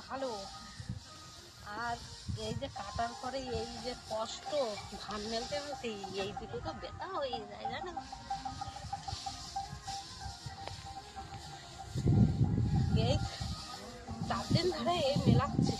ভালো। আর এই যে কাটার পরে এই যে কষ্ট, ধান মেলতে মেলতে এই দুটো তো ব্যথা হয়ে যায় জানো। এই 4 দিন ধরে এই মেলাচ্ছি।